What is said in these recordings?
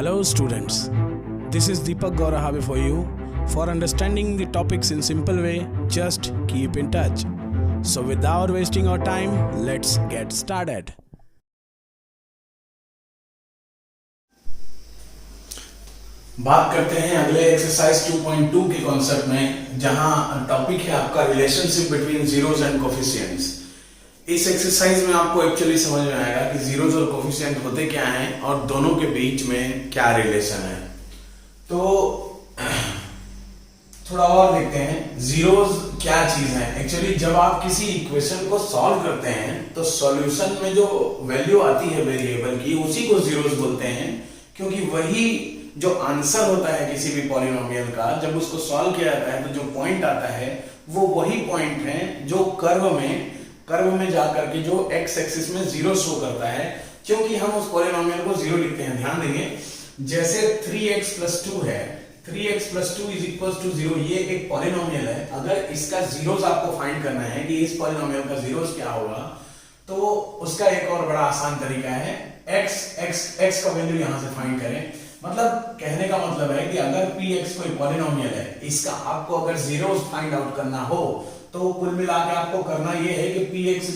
Hello students, this is Deepak Gaurahabe for you. For understanding the topics in simple way, just keep in touch. So without wasting our time, let's get started. बात करते हैं अगले exercise 2.2 के concept में, जहां topic है आपका relationship between zeros and coefficients. इस एक्सरसाइज में आपको एक्चुअली समझ में आएगा कि जीरोस और कोफिशिएंट होते क्या हैं और दोनों के बीच में क्या रिलेशन है। तो थोड़ा और देखते हैं जीरोस क्या चीज है। एक्चुअली जब आप किसी इक्वेशन को सॉल्व करते हैं तो सॉल्यूशन में जो वैल्यू आती है वेरिएबल की, उसी को जीरोस बोलते हैं, क्योंकि वही जो आंसर होता है किसी भी पॉलिनोमियल का, जब उसको सॉल्व किया जाता है तो जो पॉइंट आता है वो वही पॉइंट है जो कर्व में जाकर के जो एक्स एक्सिस में जीरो शो करता है। क्योंकि हम उस पॉलिनोमियल को जीरो लिखते हैं, ध्यान देंगे, जैसे 3x + 2 है, 3x + 2 = 0, ये एक पॉलिनोमियल है। अगर इसका जीरोस आपको फाइंड करना है कि इस पॉलिनोमियल का जीरोस क्या होगा, तो उसका एक और बड़ा आसान तरीका है, x का वैल्यू यहां से फाइंड करें। मतलब कहने का मतलब है कि अगर px कोई पॉलिनोमियल है, इसका आपको अगर जीरोस फाइंड आउट करना हो तो कुल मिला के आपको करना यह है कि px =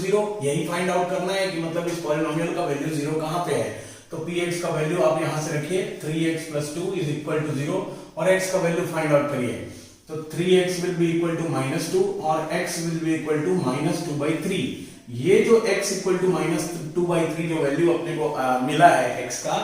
0, यही फाइंड आउट करना है कि मतलब इस पॉलिनोमियल का वैल्यू 0 कहां पे है। तो px का वैल्यू आप यहां से रखिए, 3x + 2 = 0, और x का वैल्यू फाइंड आउट करिए। तो 3x will be equal to -2 और x will be equal to -2/3। ये जो x = -2/3 जो वैल्यू अपने को मिला है x का,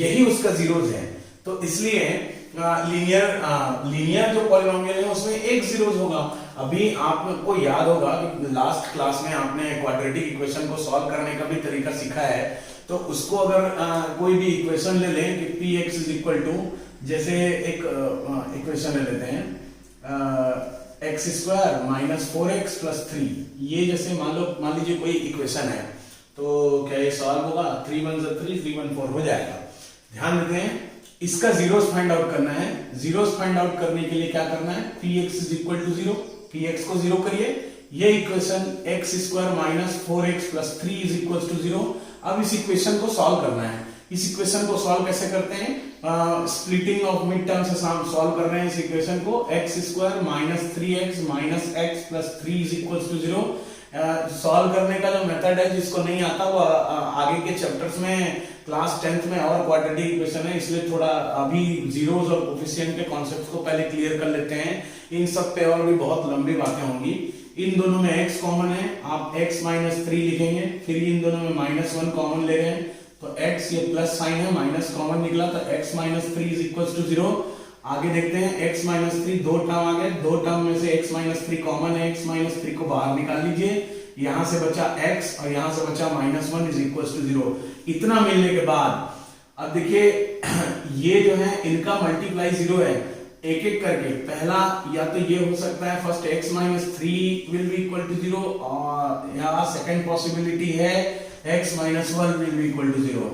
यही उसका जीरोस है। तो इसलिए लीनियर जो पॉलिनोमियल है उसमें एक जीरोस होगा। अभी आपको याद होगा कि लास्ट क्लास में आपने क्वाड्रेटिक इक्वेशन को सॉल्व करने का भी तरीका सीखा है। तो उसको अगर कोई भी इक्वेशन ले लें कि px = जैसे एक इक्वेशन ले लेते हैं x² - 4x + 3, ये जैसे मान लीजिए कोई इक्वेशन है, तो क्या ये सॉल्व होगा? 3 × 1 = 3, 3 × 1 = 4 हो जाएगा। ध्यान देते हैं, इसका जीरोस फाइंड आउट करना है। जीरोस फाइंड आउट करने के लिए क्या करना है? px = 0, px को 0 करिए। ये इक्वेशन x² - 4x + 3 = 0। अब इस इक्वेशन को सॉल्व करना है। इस इक्वेशन को सॉल्व कैसे करते हैं? स्प्लिटिंग ऑफ मिड टर्म से सॉल्व कर रहे हैं इस इक्वेशन को। x² - 3x - x + 3 = 0। सॉल्व करने का जो मेथड है, जिसको नहीं आता वो आगे के चैप्टर्स में क्लास 10th में और क्वाड्रेटिक इक्वेशन है, इसलिए थोड़ा अभी जीरोस और कोफिशिएंट के कॉन्सेप्ट्स को पहले क्लियर कर लेते हैं। इन सब पे और भी बहुत लंबी बातें होंगी। इन दोनों में x कॉमन है, आप x - 3 लिखेंगे, फिर इन दोनों में -1 कॉमन ले रहे हैं, तो x, ये प्लस साइन है, माइनस कॉमन निकला, तो x - 3 = 0। आगे देखते हैं, x - 3 दो टर्म आ गए, दो टर्म में से x - 3 कॉमन है, x - 3 को बाहर निकाल लीजिए, यहां से बचा x और यहां से बचा -1 = 0। इतना मिलने के बाद अब देखिए ये जो है इनका मल्टीप्लाई 0 है। एक एक करके, पहला या तो ये हो सकता है, first x - 3 will be equal to 0, और यहाँ सेकंड पॉसिबिलिटी है x - 1 will be equal to 0।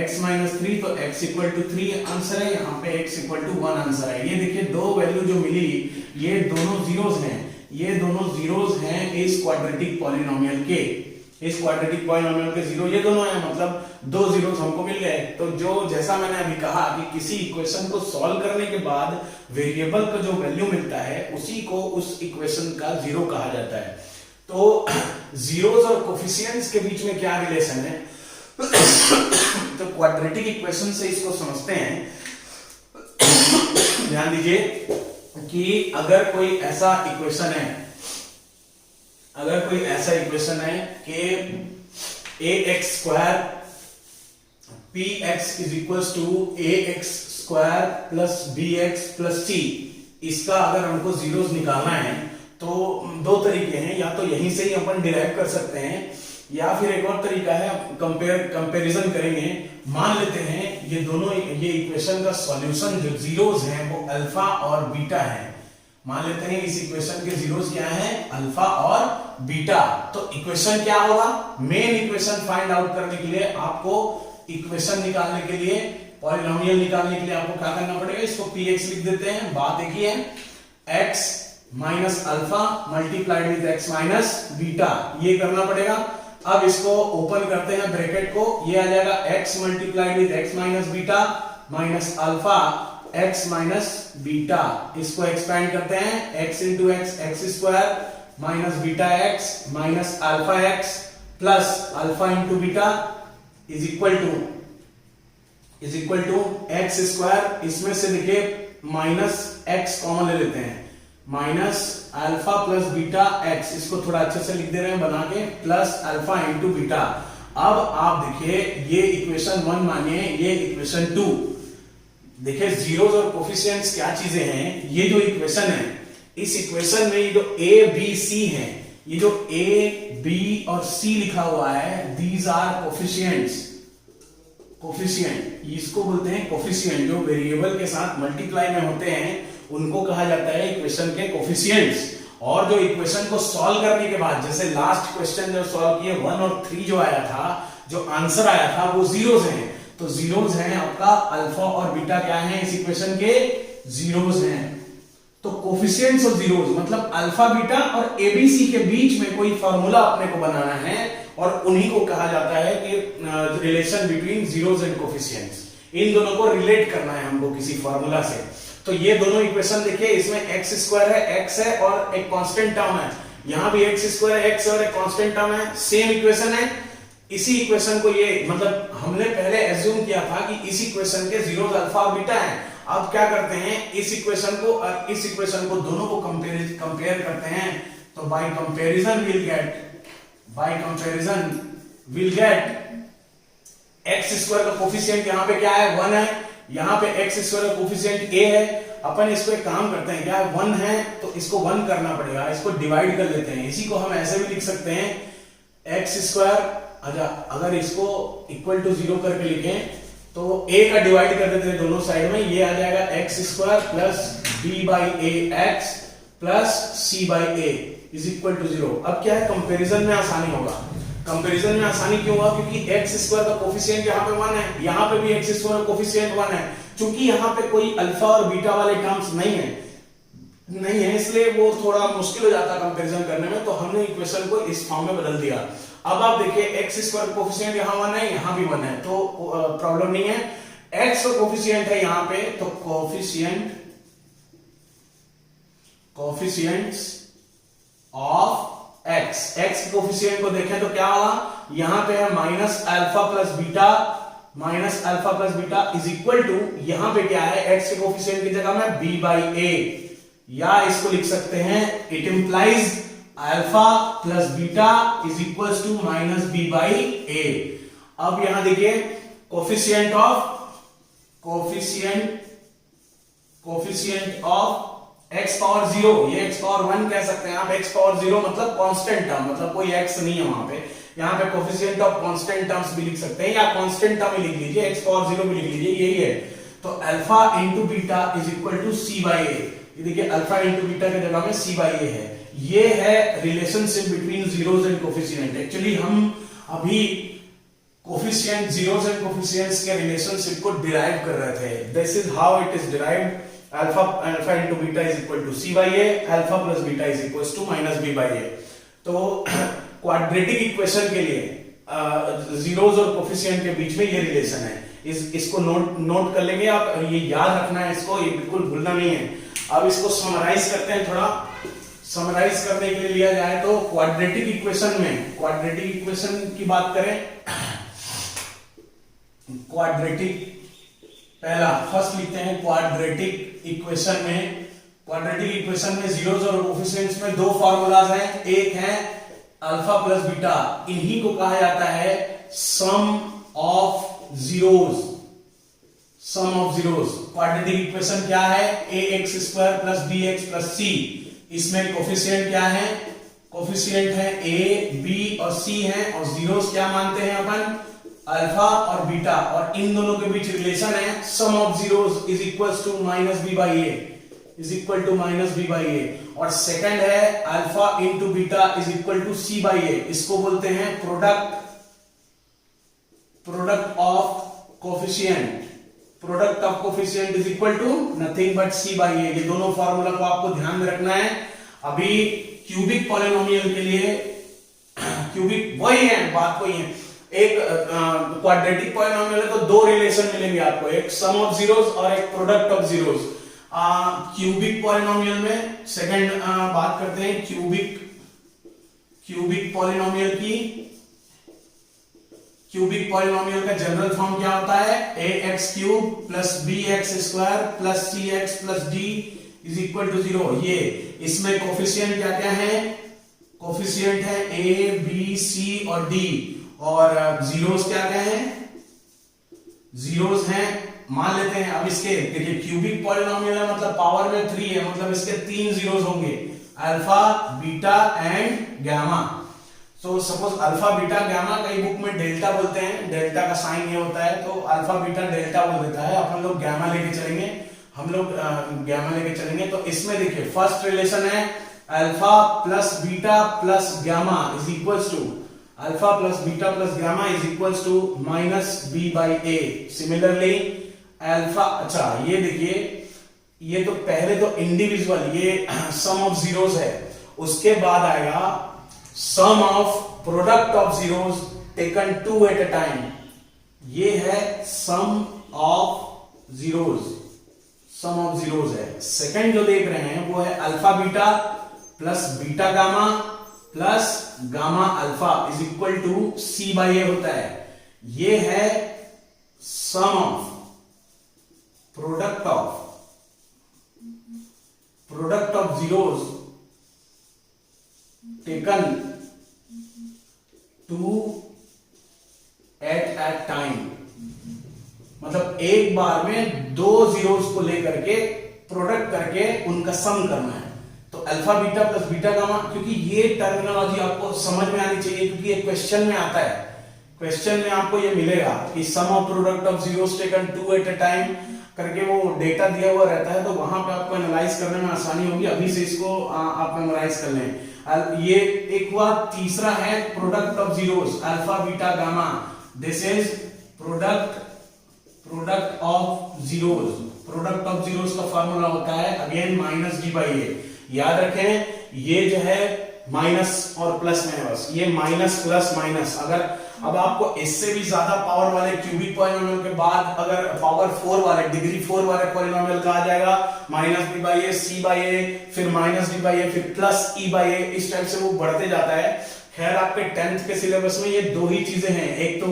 x - 3 तो x = 3 आंसर है, यहाँ पे x = 1 आंसर है। ये देखिए दो वैल्यू जो मिली, ये दोनों जीरोस हैं, ये दोनों जीरोस हैं इस क्वाड्रेटिक पॉलिनोमियल के। इस क्वाड्रेटिक पॉलिनोमियल के जीरो ये दोनों हैं, मतलब दो जीरोस हमको मिल गए। तो जो जैसा मैंने अभी कहा कि किसी इक्वेशन को सॉल्व करने के बाद वेरिएबल का जो वैल्यू मिलता है, उसी को उस इक्वेशन का जीरो कहा जाता है। तो जीरोस और कोफिशिएंट्स के बीच में क्या रिलेशन है? तो क्वाड्रेटिक इक्वेशन से इसको समझते हैं। ध्यान दीजिए कि अगर कोई ऐसा इक्वेशन है कि ax² px = ax² + bx + c, इसका अगर हमको जीरोस निकालना है तो दो तरीके हैं, या तो यहीं से ही अपन डिराइव कर सकते हैं, या फिर एक और तरीका है, कंपैरिजन करेंगे। मान लेते हैं ये इक्वेशन का सॉल्यूशन जो जीरोस हैं वो अल्फा और बीटा है। मान लेते हैं इस इक्वेशन के जीरोस क्या हैं? अल्फा और बीटा। तो इक्वेशन क्या होगा? मेन इक्वेशन फाइंड आउट करने के लिए आपको, इक्वेशन निकालने के लिए, पॉलिनोमियल निकालने के लिए आपको क्या करना पड़ेगा? इसको px लिख देते हैं, बात एक ही है, x - अल्फा × x - बीटा, ये करना पड़ेगा। अब इसको ओपन करते हैं ब्रैकेट को, ये आ जाएगा x × x - beta minus alpha x minus beta, इसको एक्सपेंड करते हैं x into x x square minus beta x minus alpha x plus alpha into beta is equal to x square, इसमें से देखिए माइनस एक्स कॉमन ले लेते हैं, minus alpha plus beta x, इसको थोड़ा अच्छे से लिख दे रहे हैं बना के, प्लस अल्फा इंटू बीटा। अब आप देखिए ये इक्वेशन 1 मानिए, ये इक्वेशन 2, देखिए जीरोस और कोफिशिएंट्स क्या चीजें हैं। ये जो इक्वेशन है, इस इक्वेशन में ये जो ए बी सी है, ये जो ए बी और सी लिखा हुआ है, दीज आर कोफिशिएंट्स, कोफिशिएंट इसको बोलते हैं कोफिशिएंट, जो वेरिएबल के साथ मल्टीप्लाई में होते हैं उनको कहा जाता है इक्वेशन के कोफिशिएंट्स। और जो इक्वेशन को सॉल्व करने के बाद, जैसे लास्ट क्वेश्चन जो सॉल्व किए 1 और 3 जो आया था, जो आंसर आया था वो जीरोस हैं, तो जीरोस हैं आपका अल्फा और बीटा क्या है इस इक्वेशन के, जीरोस हैं। तो कोफिशिएंट्स और जीरोस मतलब अल्फा बीटा और एबीसी के बीच में कोई फार्मूला अपने को बनाना है और उन्हीं को कहा जाता है कि relation between zeros and coefficients, इन दोनों को रिलेट करना है हमको किसी फार्मूला से। तो ये दोनों इक्वेशन देखिए, इसमें एक्स स्क्वायर है, एक्स है और एक कांस्टेंट टर्म है, यहां भी एक्स स्क्वायर है, एक्स और एक कांस्टेंट टर्म है, सेम इक्वेशन है। इसी इक्वेशन को ये मतलब हमने पहले एज्यूम किया था कि इस इक्वेशन के जीरोस अल्फा और बीटा है। अब क्या करते हैं, इस इक्वेशन को और इस इक्वेशन को दोनों को कंपेयर करते हैं, तो bye comparison will get x square का कोफिशिएंट यहां पे क्या है 1 है, यहां पे एक्स स्क्वायर का कोफिशिएंट ए है। अपन इसको एक काम करते हैं, क्या 1 है तो इसको 1 करना पड़ेगा, इसको डिवाइड कर लेते हैं। इसी को हम ऐसे भी लिख सकते हैं एक्स स्क्वायर, अच्छा अगर इसको इक्वल टू 0 करके लिखें तो a का डिवाइड कर देते हैं दोनों साइड में, ये आ जाएगा x square plus b by a x plus c by a is equal to 0। अब क्या है, कंपैरिजन में आसानी होगा। कंपैरिजन में आसानी क्यों होगा, क्योंकि एक्स स्क्वायर का कोफिशिएंट यहाँ पे 1 है, यहाँ पे भी एक्स स्क्वायर का कोफिशिएंट 1 है। चूंकि यहाँ पे कोई अल्फा और बीटा वाले टर्म्स नहीं है, इसलिए वो थोड़ा मुश्किल हो जाता है कंपैरिजन करने में, तो हमने इक्वेशन को इस फॉर्म में बदल दिया। अब आप देखिए एक्स स्क्वायर कोफिशिएंट यहाँ 1 है, यहाँ भी 1 है, तो प्रॉब्लम नहीं है। एक्स का कोफिशिएंट है यहाँ पे, तो कोफिशिएंट्स ऑफ एक्स, एक्स के कोफिशिएंट को देखें तो क्या होगा, यहाँ पे है minus alpha plus beta is equal to, यहाँ पे क्या है एक्स के कोफिशिएंट की जगह में b बाई ए, या इसको लिख सकते हैं it implies alpha plus beta is equal to minus b by A. अब यहां देखिए कोफिशिएंट ऑफ x पावर 0, ये x पावर 1 कह सकते हैं आप, x पावर 0 मतलब कांस्टेंट टर्म, मतलब कोई x नहीं है वहां पे, यहाँ पे कोफिशिएंट ऑफ कांस्टेंट टर्म्स भी लिख सकते हैं, या कांस्टेंट टर्म ही लिख लीजिए, x पावर 0 भी लिख लीजिए, यही है। तो alpha into beta is equal to c by A, ये देखिए अल्फा इंटू बीटा की जगह में c बाई ए है। ये है relationship between zeros and coefficient. Actually हम अभी कोफिशिएंट जीरोस एंड कोफिशिएंट्स के रिलेशनशिप को डिराइव कर रहे थे। This is how it is derived, alpha into beta is equal to c by A, alpha plus beta is equal to minus b by A. तो quadratic equation के लिए zeros और coefficient के बीच में ये रिलेशन है, इसको नोट कर लेंगे आप, ये याद रखना है, इसको ये बिल्कुल भूलना नहीं है। अब इसको समराइज करते हैं, थोड़ा समराइज करने के लिए लिया जाए तो क्वाड्रेटिक इक्वेशन की बात करें, क्वाड्रेटिक पहला फर्स्ट लिखते हैं क्वाड्रेटिक इक्वेशन में जीरोस और कोफिशिएंट्स में दो फार्मूलाज हैं, एक है अल्फा प्लस बीटा, इन्हीं को कहा जाता है sum of zeros. Quadratic equation क्या है, ax square plus bx plus c, इसमें कोफिशिएंट क्या है, कोफिशिएंट है a b और c है, और जीरोस क्या मानते हैं अपन, अल्फा और बीटा, और इन दोनों के बीच रिलेशन है sum of zeros is equal to minus b by A, और सेकंड है alpha into beta is equal to c by A, इसको बोलते हैं product of coefficient is equal to nothing but c by A. ये दोनों formula को आपको ध्यान में रखना है। अभी क्यूबिक पॉलिनोमियल के लिए क्यूबिक वही है, बात वही है, एक क्वाड्रेटिक पॉलिनोमियल है तो दो रिलेशन मिलेंगे आपको, एक सम ऑफ जीरोस और एक product of zeros. Cubic polynomial में सेकंड बात करते हैं क्यूबिक पॉलिनोमियल की। क्यूबिक पॉलिनोमियल का जनरल फॉर्म क्या होता है? A X cube plus B X square plus C X plus D is equal to 0। ये इसमें कोफिशिएंट क्या क्या है? कोफिशिएंट है ए बी सी और डी, और जीरोस क्या क्या है? जीरोस हैं, मान लेते हैं। अब इसके देखिए क्यूबिक पॉलिनोमियल है मतलब पावर में 3 है, मतलब इसके 3 जीरोस होंगे, alpha beta and gamma. So suppose alpha beta gamma, कई बुक में डेल्टा बोलते हैं, डेल्टा का साइन ये होता है, तो अल्फा बीटा डेल्टा बोल देता है। अपन लोग गामा लेके चलेंगे, हम लोग गामा लेके चलेंगे। तो इसमें देखिए फर्स्ट रिलेशन है alpha plus beta plus gamma is equals to alpha plus beta plus gamma is equals to minus B by a. Similarly alpha, अच्छा ये देखिए, ये तो पहले तो इंडिविजुअल ये सम ऑफ जीरोस है, उसके बाद आएगा sum of product of zeros taken 2 at a time. ये है sum of zeros, sum of zeros है। सेकंड जो देख रहे हैं वो है alpha beta plus beta gamma plus gamma alpha is equal to C by A होता है। ये है sum of product of zeros taken 2 at a time, मतलब एक बार में दो जीरोस को लेकर के प्रोडक्ट करके उनका सम करना है। तो alpha beta plus beta gamma, क्योंकि ये टर्मिनोलॉजी आपको समझ में आनी चाहिए, क्योंकि ये क्वेश्चन में आता है। क्वेश्चन में आपको ये मिलेगा कि sum of product of zeros taken 2 at a time करके वो डेटा दिया हुआ रहता है, तो वहां पे आपको एनालाइज करने में आसानी होगी। अभी से इसको आप मेमोराइज कर लें। ये एक हुआ। तीसरा है product of zeros alpha beta gamma, this is product of zeros. Product of zeros का फॉर्मूला होता है अगेन माइनस डी बाई ए। याद रखें ये जो है माइनस और प्लस में है, बस ये माइनस प्लस माइनस। अगर अब आपको इससे भी ज्यादा पावर वाले क्यूबिक पॉलिनोमियल के बाद अगर पावर 4 वाले, डिग्री 4 वाले पॉलिनोमियल का आ जाएगा minus D by A, C by A, फिर माइनस डी बाई ए, फिर प्लस ई बाई ए, इस टाइप से वो बढ़ते जाता है। खैर आपके 10th के सिलेबस में ये दो ही चीजें हैं, एक तो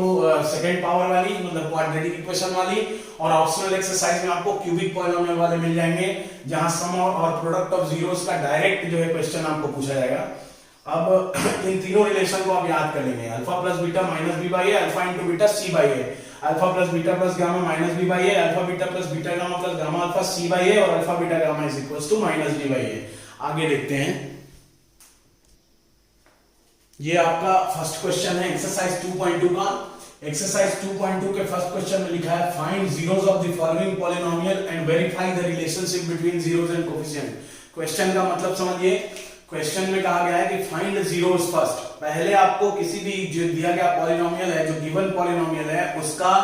सेकंड पावर वाली मतलब क्वाड्रेटिक इक्वेशन वाली, और ऑप्शनल एक्सरसाइज में आपको क्यूबिक पॉलिनोमियल वाले मिल जाएंगे, जहां सम और प्रोडक्ट ऑफ जीरोस का डायरेक्ट जो है क्वेश्चन आपको पूछा जाएगा। अब इन तीनों रिलेशन को आप याद कर लेंगे, alpha plus beta minus B by A, alpha into beta C by A, alpha plus beta plus gamma minus B by A, alpha beta plus beta gamma plus gamma alpha C by A, और alpha beta gamma is equal to minus D by A. आगे देखते हैं, ये आपका first question है exercise 2.2 का। Exercise 2.2 के first question में लिखा है find zeros of the following polynomial and verify the relationship between zeros and coefficient. Question का मतलब समझिए, क्वेश्चन में कहा गया है कि फाइंड द जीरोस फर्स्ट। पहले आपको किसी भी जो दिया गया पॉलिनोमियल है, जो गिवन पॉलिनोमियल है, उसका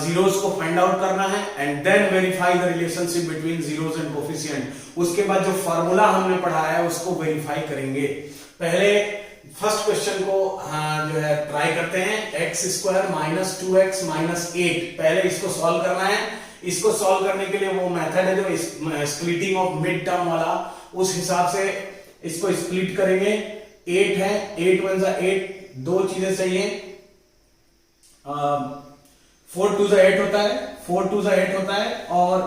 जीरोस को फाइंड आउट करना है and then verify the relationship between zeros and coefficient. उसके बाद जो फार्मूला हमने पढ़ा है उसको वेरीफाई करेंगे। पहले फर्स्ट क्वेश्चन को जो है ट्राई करते हैं। X square minus 2x minus 8, पहले इसको सॉल्व करना है। इसको सॉल्व करने के लिए वो मेथड है जो स्प्लिटिंग ऑफ मिड टर्म वाला, उस हिसाब से इसको स्प्लिट करेंगे। 8 है, 8 1 जा 8, दो चीजें चाहिए, 4 2 जा 8 होता है, 4 2 जा 8 होता है, और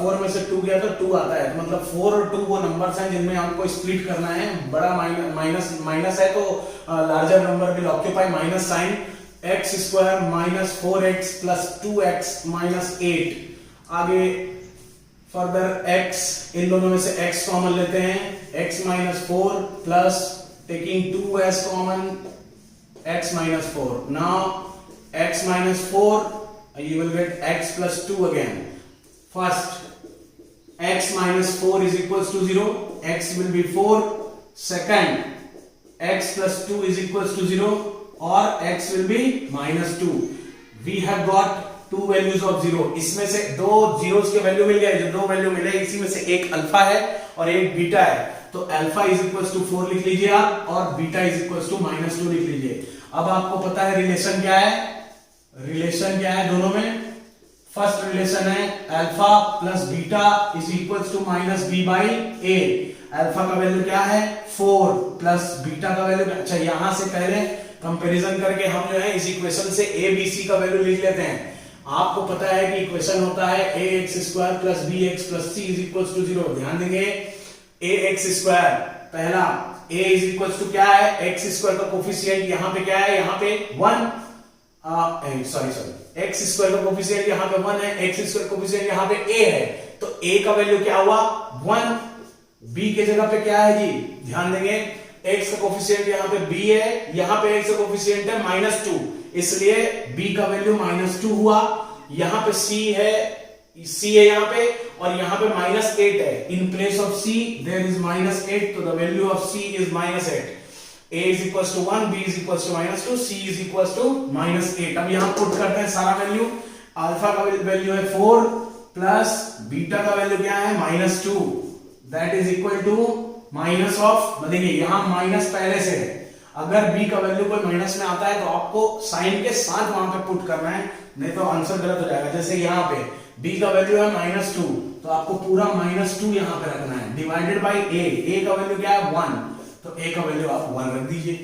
4 में से 2 गया तो 2 आता है। तो मतलब 4 और 2 वो नंबर्स हैं जिनमें हमको स्प्लिट करना है। बड़ा माइनस है तो larger number will occupy minus sign. X square minus 4x plus 2x minus 8। आगे फर्दर x, इन दोनों में से x कॉमन लेते हैं, x minus 4 plus taking 2 as common x minus 4। Now x minus 4, you will get x plus 2 again. First, x minus 4 is equals to 0. X will be 4. Second, x plus 2 is equals to 0, or x will be minus 2. We have got two values of 0. इसमें से दो zeros के value मिल गए। जो दो value मिले इसी में से एक अल्फा है और एक बीटा है, तो अल्फा इज इक्वल्स टू 4 लिख लीजिए आप, और beta is equals to minus 2 लिख लीजिए। अब आपको पता है रिलेशन क्या है, रिलेशन क्या है दोनों में। फर्स्ट रिलेशन है alpha plus beta is equal to minus B by A. Alpha का वैल्यू क्या है 4 प्लस बीटा का वैल्यू, अच्छा यहां से पहले कंपैरिजन करके हम जो है इस इक्वेशन से ए बी सी का वैल्यू लिख लेते हैं। आपको पता है कि इक्वेशन होता है A X square plus B X plus C is equal to 0। ध्यान देंगे ए एक्स स्क्वायर, पहला a इज इक्वल टू क्या है एक्स स्क्वायर का कोफिशिएंट यहां पे क्या है, यहां पे 1, सॉरी एक्स स्क्वायर का कोफिशिएंट यहां पे 1 है, एक्स स्क्वायर कोफिशिएंट यहां पे a है, तो a का वैल्यू क्या हुआ 1, b के जगह पे क्या है जी, ध्यान देंगे x का कोफिशिएंट यहां पे b है, यहां पे x का कोफिशिएंट है -2, इसलिए b का वैल्यू -2 हुआ। यहां पे c है यहां पे, और यहां पे -8 है। In place of c there is -8, तो the value of c is -8। a is equal to 1, b is equal to -2, c is equal to -8। अब यहां पुट करते हैं सारा वैल्यू। अल्फा का वैल्यू है 4 प्लस बीटा का वैल्यू क्या है -2, that is equal to minus of, देखिए यहां माइनस पहले से है, अगर b का वैल्यू कोई माइनस में आता है तो आपको साइन के साथ वहां पे पुट करना है, नहीं तो आंसर गलत हो जाएगा। जैसे यहां पे b का वैल्यू है -2, तो आपको पूरा -2 यहां पे रखना है, डिवाइडेड बाय a का वैल्यू क्या है 1, तो a का वैल्यू आप 1 रख दीजिए।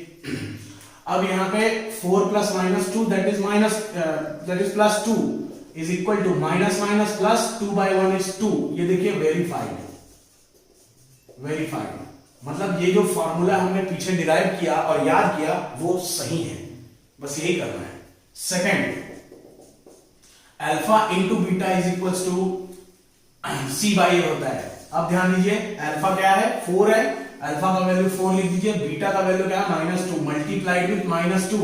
अब यहां पे 4 plus -2 that is plus 2 is equal to minus minus plus 2/1 is 2। ये देखिए वेरीफाइड, मतलब ये जो फॉर्मूला हमने पीछे डिराइव किया और याद किया वो सही है, बस यही करना है। Second, alpha into beta is equal to C by A होता है। अब ध्यान दीजिए अल्फा क्या है 4 है, अल्फा का वैल्यू 4 लिख दीजिए, बीटा का वैल्यू क्या है -2 multiplied with -2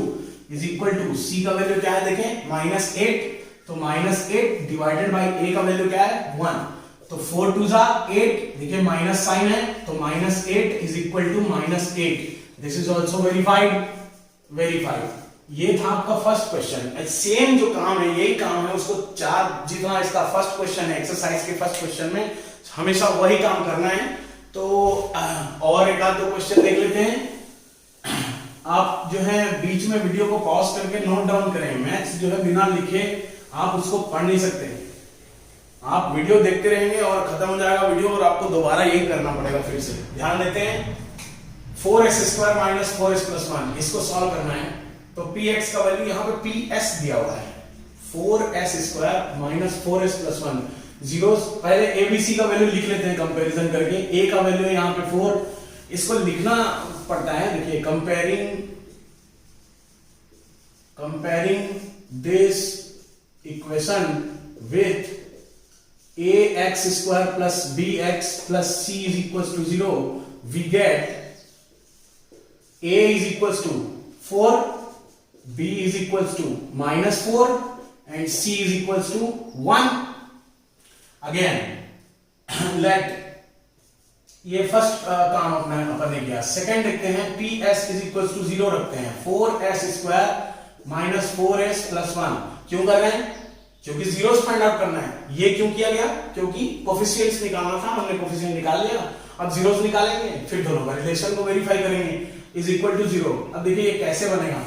is equal to C का वैल्यू क्या है देखें -8, तो -8 डिवाइडेड बाय ए का वैल्यू क्या है 1, तो 4 2 जा 8, देखिए माइनस साइन है, तो -8 is equal to -8। This is also verified. ये था आपका फर्स्ट क्वेश्चन। सेम जो काम है यही काम है, उसको जितना इसका फर्स्ट क्वेश्चन है एक्सरसाइज के फर्स्ट क्वेश्चन में हमेशा वही काम करना है। तो और एक आध दो क्वेश्चन देख लेते हैं। आप जो है बीच में वीडियो को पॉज करके नोट डाउन करें। मैथ्स जो है बिना लिखे आप उसको पढ़ नहीं सकते, आप वीडियो देखते रहेंगे और खत्म हो जाएगा वीडियो और आपको दोबारा यही करना पड़ेगा फिर से। ध्यान देते हैं 4x² - 4s + 1 इसको सॉल्व करना है, तो px का वैल्यू यहां पे ps दिया हुआ है, 4s² - 4s + 1 जीरोस। पहले abc का वैल्यू लिख लेते हैं कंपैरिजन करके। a का वैल्यू यहां पे 4, इसको लिखना पड़ता है, देखिए comparing this equation with ax² + bx + c is equals to 0, we get a is equals to 4, b is equals to -4 and c is equals to 1. Again let ये फर्स्ट काम अपन ने किया। सेकंड देखते हैं ps is equals to 0 रखते हैं, 4s² - 4s + 1 क्यों कर रहे हैं, क्योंकि जीरोस फाइंड आउट करना है। ये क्यों किया गया, क्योंकि कोफिशिएंट्स निकालना था, हमने कोफिशिएंट निकाल लिया, अब जीरोस निकालेंगे, फिर दोनों का रिलेशन को वेरीफाई करेंगे, इज इक्वल टू 0। अब देखिए ये कैसे बनेगा,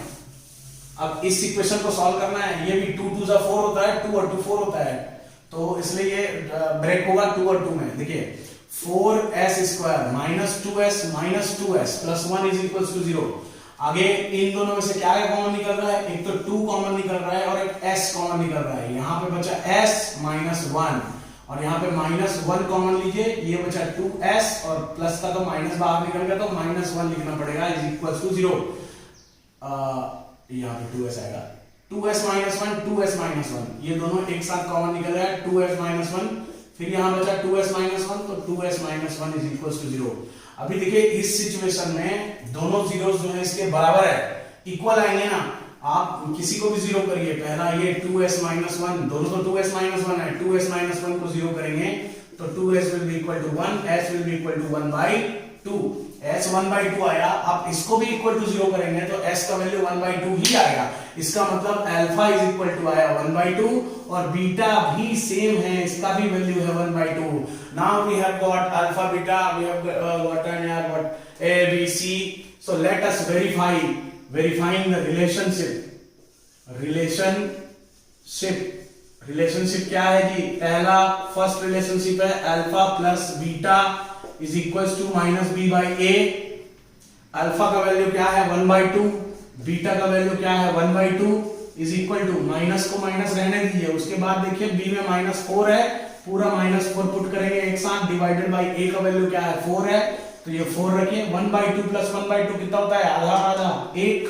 अब इस इक्वेशन को सॉल्व करना है, ये भी 2 2 जा 4 होता है, 2 और 2 4 होता है, तो इसलिए ये ब्रेक होगा 2 और 2 में। देखिए 4s² - 2s - 2s + 1 is equal to 0। आगे इन दोनों में से क्या कॉमन निकल रहा है, एक तो 2 कॉमन निकल रहा है और एक s कॉमन निकल रहा है। यहां पे बचा s - 1 और यहां पे -1 कॉमन लीजिए, ये बचा 2s और प्लस का तो माइनस बाहर निकल गया तो -1 लिखना पड़ेगा इज इक्वल टू 0। यहां पे 2s आएगा, 2s - 1 2s - 1 ये दोनों एक साथ कॉमन निकल रहा है, 2s - 1, फिर यहां बचा 2s - 1 तो 2s - 1 इज इक्वल टू 0। अभी देखिए इस सिचुएशन में दोनों जीरोस जो है इसके बराबर है, इक्वल आएंगे ना, आप किसी को भी जीरो करिए, पहला ये 2s - 1 दोनों तो 2s - 1 है, 2s - 1 को जीरो करेंगे तो 2s will be equal to 1, s will be equal to 1/2, s 1/2 आया। आप इसको भी इक्वल टू 0 करेंगे तो s का वैल्यू 1/2 ही आएगा, इसका मतलब अल्फा इज इक्वल टू आया 1/2 और बीटा भी सेम है, इसका भी वैल्यू है 1/2। Now we have got alpha beta, we have gotten a b c, so let us verify verifying the relationship क्या है जी? पहला फर्स्ट रिलेशनशिप है alpha plus beta is equal to minus B by A. Alpha का value क्या है 1/2, beta का value क्या है 1/2 इज इक्वल टू, माइनस को माइनस रहने दीजिए। उसके बाद देखिए बी में -4 है, पूरा -4 पुट करेंगे एक साथ, डिवाइडेड बाई ए का वैल्यू क्या है 4 है, तो ये 4 रखिए। 1/2 प्लस 1/2 कितना होता है? आधा आधा 1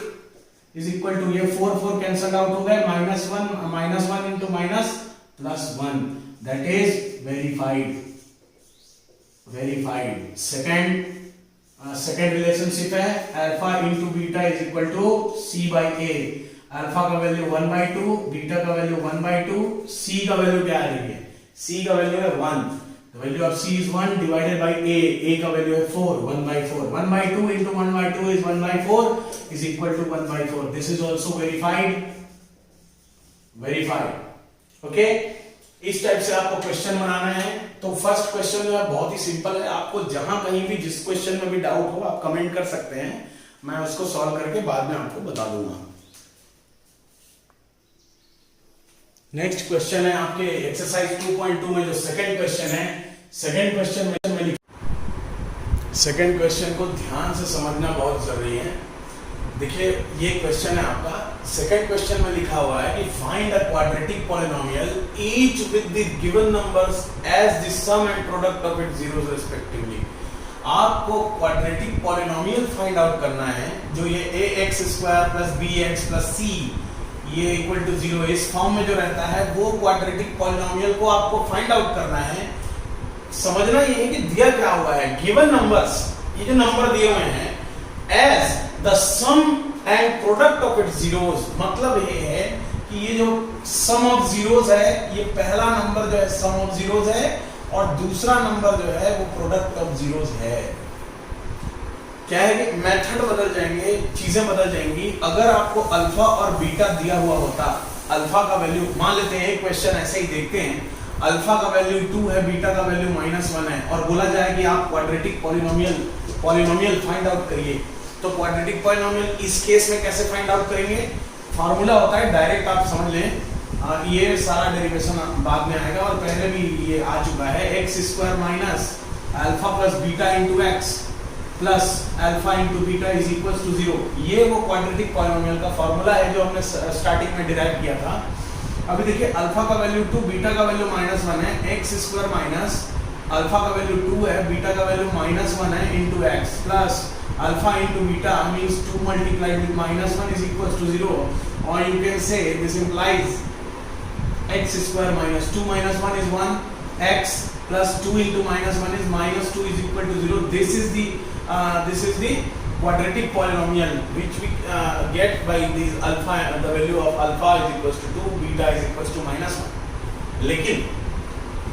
इज इक्वल टू, ये 4 कैंसल आउट हो गए, -1 into minus plus 1, that is verified. Second relationship है alpha into beta is equal to C by A. Alpha का वैल्यू 1/2, बीटा का वैल्यू 1/2, सी का वैल्यू क्या है? देखिए सी का वैल्यू है 1, the value of C is 1 divided by A का वैल्यू है 4, 1/4, 1/2 इंटू 1/2 इज 1/4 is equal to 1/4। This is also verified. Okay, इस टाइप से आपको क्वेश्चन बनाना है। तो फर्स्ट क्वेश्चन जो है बहुत ही सिंपल है, आपको जहां कहीं भी जिस क्वेश्चन में भी डाउट हो आप कमेंट कर सकते हैं, मैं उसको सॉल्व करके बाद में आपको बता दूंगा। नेक्स्ट क्वेश्चन है आपके एक्सरसाइज 2.2 में जो सेकंड क्वेश्चन है, सेकंड क्वेश्चन को ध्यान से समझना बहुत जरूरी है। देखिए ये क्वेश्चन है आपका, सेकंड क्वेश्चन में लिखा हुआ है कि find a quadratic polynomial each with the given numbers as the sum and product of its zeros respectively. आपको क्वाड्रेटिक पॉलिनोमियल फाइंड आउट करना है जो ये ax² plus bx plus c ये इक्वल टू 0 इस फॉर्म में जो रहता है, वो क्वाड्रेटिक पॉलिनोमियल को आपको फाइंड आउट करना है। समझना ये है कि दिया क्या हुआ है, गिवन नंबर्स, ये जो नंबर दिए हुए हैं as the sum and product of its zeros, मतलब ये है कि ये जो सम ऑफ जीरोस है, ये पहला नंबर जो है सम ऑफ जीरोस है और दूसरा नंबर जो है वो प्रोडक्ट ऑफ जीरोस है। क्या है कि मेथड बदल जाएंगे, चीजें बदल जाएंगी। अगर आपको अल्फा और बीटा दिया हुआ होता, अल्फा का वैल्यू मान लेते हैं, एक क्वेश्चन ऐसे ही देखते हैं, अल्फा का वैल्यू 2 है, बीटा का वैल्यू -1 है और बोला जाए कि आप क्वाड्रेटिक पॉलिनोमियल फाइंड आउट करिए, तो क्वाड्रेटिक पॉलिनोमियल इस केस में कैसे फाइंड आउट करेंगे? फॉर्मूला होता है डायरेक्ट, आप समझ लें, ये सारा डेरिवेशन बाद में आएगा और पहले भी ये आ चुका है, x² minus alpha plus beta into x plus alpha into beta is equal to 0। ये वो क्वाड्रेटिक पॉलिनोमियल का फॉर्मूला है जो हमने स्टार्टिंग में डिराइव किया था। अभी देखिए अल्फा का वैल्यू 2, बीटा का वैल्यू -1 है, x² माइनस अल्फा का वैल्यू 2 है, बीटा का वैल्यू -1 है into x plus alpha into beta means 2 multiplied with -1 is equal to 0, और you can say this implies x² minus 2 minus 1 is 1, x plus 2 into -1 is -2 is equal to 0. This is the quadratic polynomial which we get by this alpha, the value of alpha is equals to 2, beta is equals to -1. लेकिन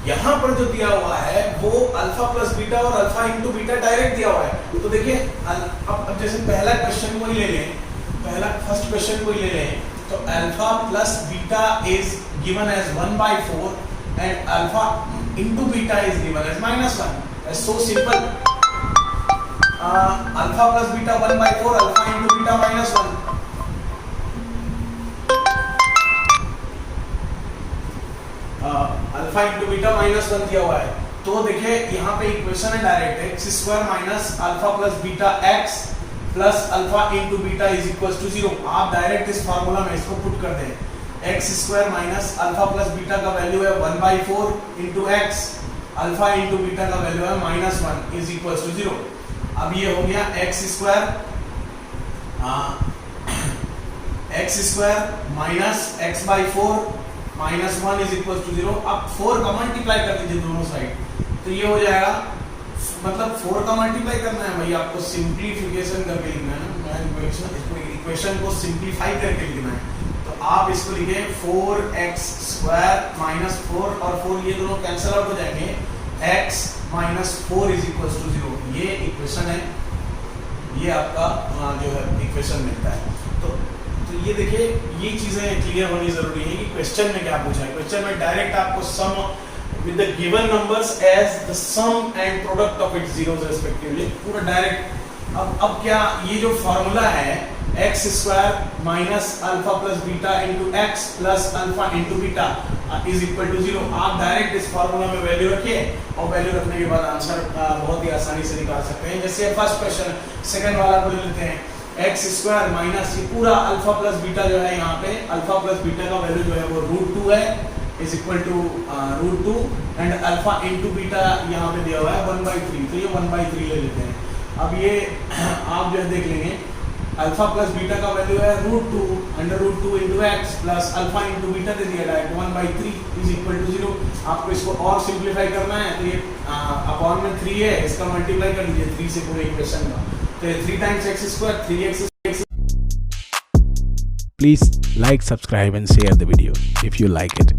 यहाँ पर जो दिया हुआ है वो alpha plus beta और alpha into beta direct दिया हुआ है। तो देखिए अब जैसे पहला क्वेश्चन को ही ले लें, पहला फर्स्ट क्वेश्चन को ही ले लें, तो alpha plus beta is given as 1/4 and alpha into beta is given as -1. That's so simple. Alpha plus beta 1/4, alpha into beta -1. Alpha into beta -1 दिया हुआ है, तो देखिए यहाँ पे इक्वेशन है direct, x² minus alpha plus beta x plus alpha into beta is equal to 0। आप direct इस फॉर्मूला में इसको पुट कर दें, x² minus alpha plus beta का वैल्यू है 1/4 into x, alpha into beta का वैल्यू है -1 इज इक्वल टू 0। अब ये हो गया x² minus x/4 -1 is equal to 0। अब 4 का मल्टीप्लाई कर दीजिए दोनों साइड, तो ये हो जाएगा, मतलब 4 का मल्टीप्लाई करना है भाई, आपको सिंप्लीफिकेशन करके लिखना है, इक्वेशन को सिंप्लीफाई करके लिखना है। तो आप इसको लिखे 4x² माइनस 4 और 4 ये दोनों कैंसिल आउट हो जाएंगे, x minus 4 is equal to 0। ये इक्वेशन है, ये आपका जो है इक्वेशन मिलता है। तो ये देखिए, ये चीजें क्लियर होनी जरूरी है कि क्वेश्चन में क्या पूछा है। क्वेश्चन में डायरेक्ट आपको sum with the given numbers as the sum and product of its zeros respectively, पूरा डायरेक्ट। अब क्या ये जो फॉर्मूला है x square minus alpha plus beta into x plus alpha into beta is equal to 0। आप direct इस formula में value रखिए और वैल्यू रखने के बाद आंसर बहुत ही आसानी से निकाल सकते हैं। जैसे फर्स्ट क्वेश्चन, सेकंड वाला को ले लेते हैं। एक्स स्क्वायर माइनस ये पूरा अल्फा प्लस बीटा जो है, यहाँ पे अल्फा प्लस बीटा का वैल्यू जो है वो √2 है, is equal to √2 and alpha into beta यहाँ पे दिया हुआ है 1/3, तो ये 1/3 ले लेते हैं। अब ये आप जो है देख लेंगे, अल्फा प्लस बीटा का वैल्यू है √2 √2 into x plus alpha into beta दे दिया डायरेक्ट 1/3 इज इक्वल टू 0। आपको इसको और सिंप्लीफाई करना है तो ये अपॉन में 3 है, इसका मल्टीप्लाई कर लीजिए 3 से पूरे इक्वेशन का, तो ये 3 times x square 3x। Please like, subscribe and share the video if you like it.